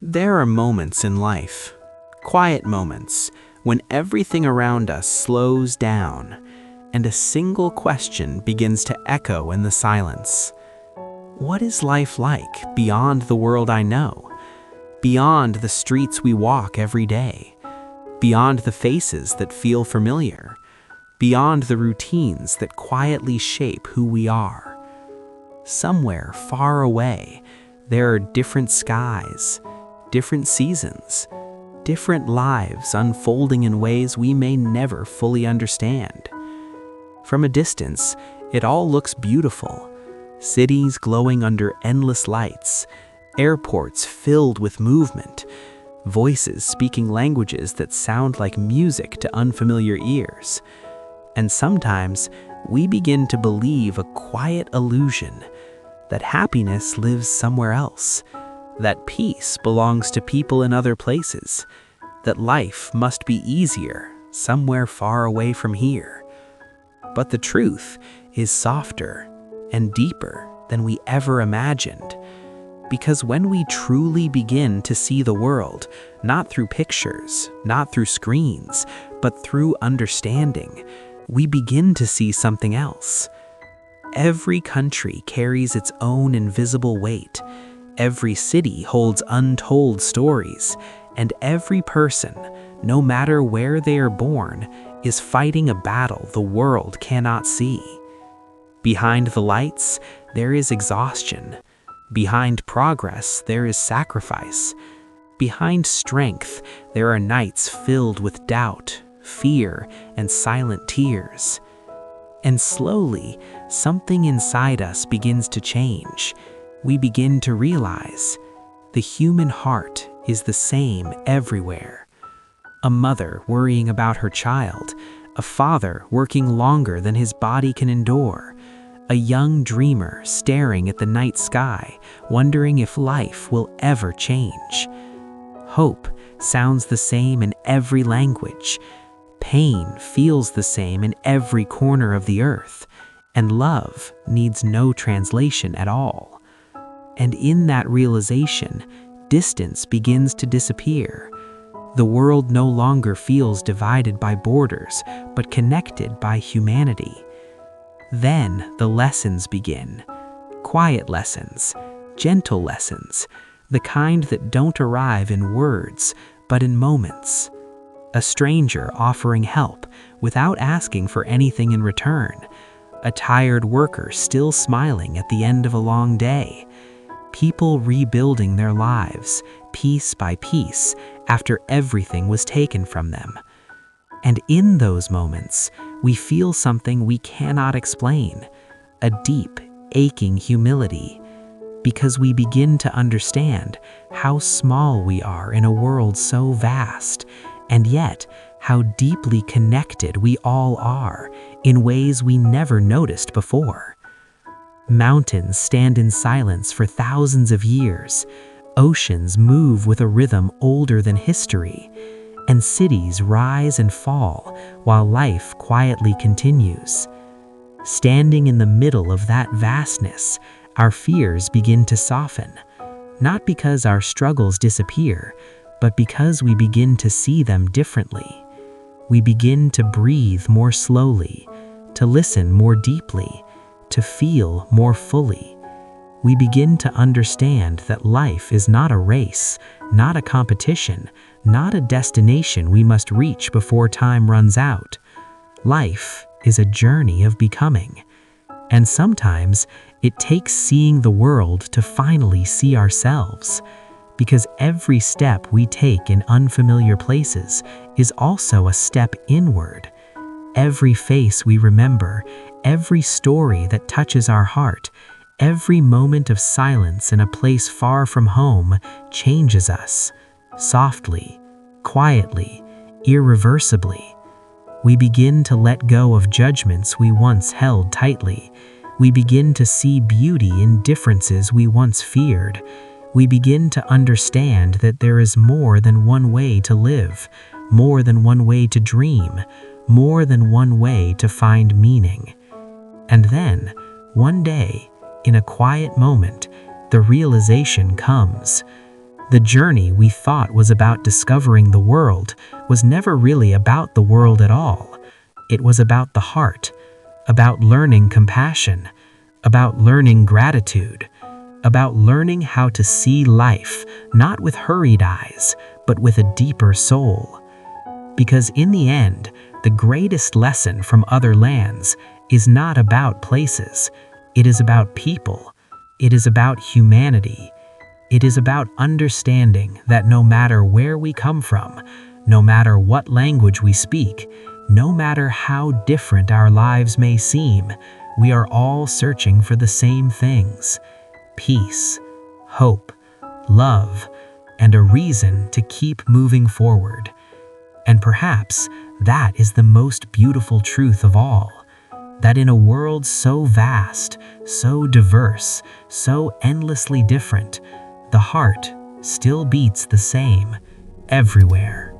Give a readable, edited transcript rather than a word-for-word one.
There are moments in life, quiet moments, when everything around us slows down and a single question begins to echo in the silence. What is life like beyond the world I know? Beyond the streets we walk every day? Beyond the faces that feel familiar? Beyond the routines that quietly shape who we are? Somewhere far away, there are different skies, different seasons, different lives unfolding in ways we may never fully understand. From a distance, it all looks beautiful. Cities glowing under endless lights, airports filled with movement, voices speaking languages that sound like music to unfamiliar ears. And sometimes we begin to believe a quiet illusion that happiness lives somewhere else, that peace belongs to people in other places, that life must be easier somewhere far away from here. But the truth is softer and deeper than we ever imagined. Because when we truly begin to see the world, not through pictures, not through screens, but through understanding, we begin to see something else. Every country carries its own invisible weight. Every city holds untold stories, and every person, no matter where they are born, is fighting a battle the world cannot see. Behind the lights, there is exhaustion. Behind progress, there is sacrifice. Behind strength, there are nights filled with doubt, fear, and silent tears. And slowly, something inside us begins to change. We begin to realize the human heart is the same everywhere. A mother worrying about her child, a father working longer than his body can endure, a young dreamer staring at the night sky, wondering if life will ever change. Hope sounds the same in every language. Pain feels the same in every corner of the earth, and love needs no translation at all. And in that realization, distance begins to disappear. The world no longer feels divided by borders, but connected by humanity. Then the lessons begin. Quiet lessons, gentle lessons, the kind that don't arrive in words, but in moments. A stranger offering help without asking for anything in return. A tired worker still smiling at the end of a long day. People rebuilding their lives, piece by piece, after everything was taken from them. And in those moments, we feel something we cannot explain, a deep, aching humility, because we begin to understand how small we are in a world so vast, and yet how deeply connected we all are in ways we never noticed before. Mountains stand in silence for thousands of years. Oceans move with a rhythm older than history. And cities rise and fall while life quietly continues. Standing in the middle of that vastness, our fears begin to soften, not because our struggles disappear, but because we begin to see them differently. We begin to breathe more slowly, to listen more deeply, to feel more fully. We begin to understand that life is not a race, not a competition, not a destination we must reach before time runs out. Life is a journey of becoming. And sometimes it takes seeing the world to finally see ourselves. Because every step we take in unfamiliar places is also a step inward. Every face we remember, every story that touches our heart, every moment of silence in a place far from home changes us. Softly, quietly, irreversibly. We begin to let go of judgments we once held tightly. We begin to see beauty in differences we once feared. We begin to understand that there is more than one way to live, more than one way to dream, more than one way to find meaning. And then, one day, in a quiet moment, the realization comes. The journey we thought was about discovering the world was never really about the world at all. It was about the heart, about learning compassion, about learning gratitude, about learning how to see life not with hurried eyes, but with a deeper soul. Because in the end, the greatest lesson from other lands is not about places. It is about people. It is about humanity. It is about understanding that no matter where we come from, no matter what language we speak, no matter how different our lives may seem, we are all searching for the same things: peace, hope, love, and a reason to keep moving forward. And perhaps that is the most beautiful truth of all, that in a world so vast, so diverse, so endlessly different, the heart still beats the same everywhere.